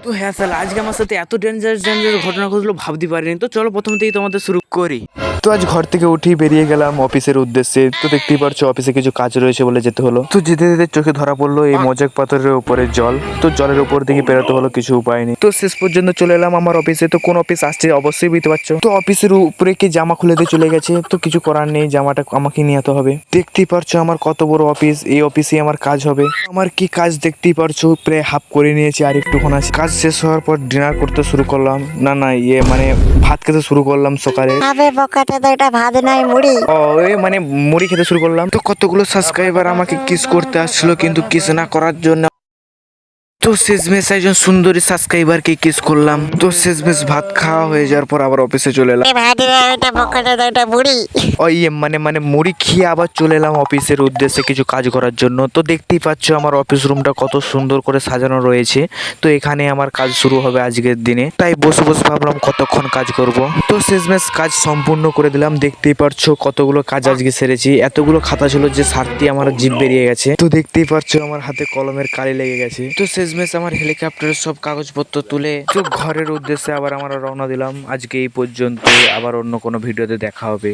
তো হ্যাঁ স্যার, আজকে আমার সাথে এত ডেঞ্জারাস ঘটনা ঘটলো ভাবতে পারিনি। তো চলো প্রথম থেকেই তোমাদের শুরু করি। তো আজ ঘর থেকে উঠেই বেরিয়ে গেলাম অফিসের উদ্দেশ্যে। তো দেখতেই পারছো অফিসে কিছু কাজ রয়েছে বলে যেতে হলো। তো যেতে যেতে চোখে ধরা পড়লো এই মজাক পাথরের উপরে জল। তো জলের উপর দিকে বেরোতে হলো, কিছু উপায় নেই। তো শেষ পর্যন্ত চলে এলাম আমার অফিসে। তো কোন অফিস আসছে অবশ্যই বুঝতে পারছো। তো অফিসের উপরে কি জামা খুলে দিয়ে চলে গেছে। তো কিছু করার নেই, জামাটা আমাকে নিয়ে যেতে হবে। দেখতেই পারছো আমার কত বড় অফিস, এই অফিসে আমার কাজ হবে। আমার কি কাজ দেখতেই পারছো, প্রায় হাফ করে নিয়েছি, আর একটুক্ষণ আছে। কাজ শেষ হওয়ার পর ডিনার করতে শুরু করলাম। না মানে ভাত খেতে শুরু করলাম সকালে। আবে বকাটা তো এটা ভাত নাই মুড়ি। মানে মুড়ি খেতে শুরু করলাম। তো কতগুলো সাবস্ক্রাইবার আমাকে কিস করতে আসছিল, কিন্তু কিস না করার জন্য তো শেষমেশ একজন সুন্দরী সাবস্ক্রাইবারকে কিস করলাম। তো শেষমেশ ভাত খাওয়া হয়ে যাওয়ার পর আবার অফিসে চলে এলাম। এ ভাত না এটা বকাটা তো এটা মুড়ি। মানে মুড়ি খেয়ে আবার চলে এলাম অফিসের উদ্দেশ্যে কিছু কাজ করার জন্য। তো দেখতেই পাচ্ছ আমার অফিস রুমটা কত সুন্দর করে সাজানো রয়েছে। তো এখানে আমার কাজ শুরু হবে আজকের দিনে। তাই বসে বসে ভাবলাম কতক্ষণ কাজ করব। তো শেষমেশ কাজ সম্পূর্ণ করে দিলাম। দেখতেই পারছো কতগুলো কাজ আজকে সেরেছি। এতগুলো খাতা ছিল যে সারটি আমার জিভ বেরিয়ে গেছে। তো দেখতেই পারছো আমার হাতে কলমের কালি লেগে গেছে। তো শেষমেশ আমার হেলিকপ্টারের সব কাগজপত্র তুলে তো ঘরের উদ্দেশ্যে আবার আমরা রওনা দিলাম। আজকে এই পর্যন্ত, আবার অন্য কোনো ভিডিওতে দেখা হবে।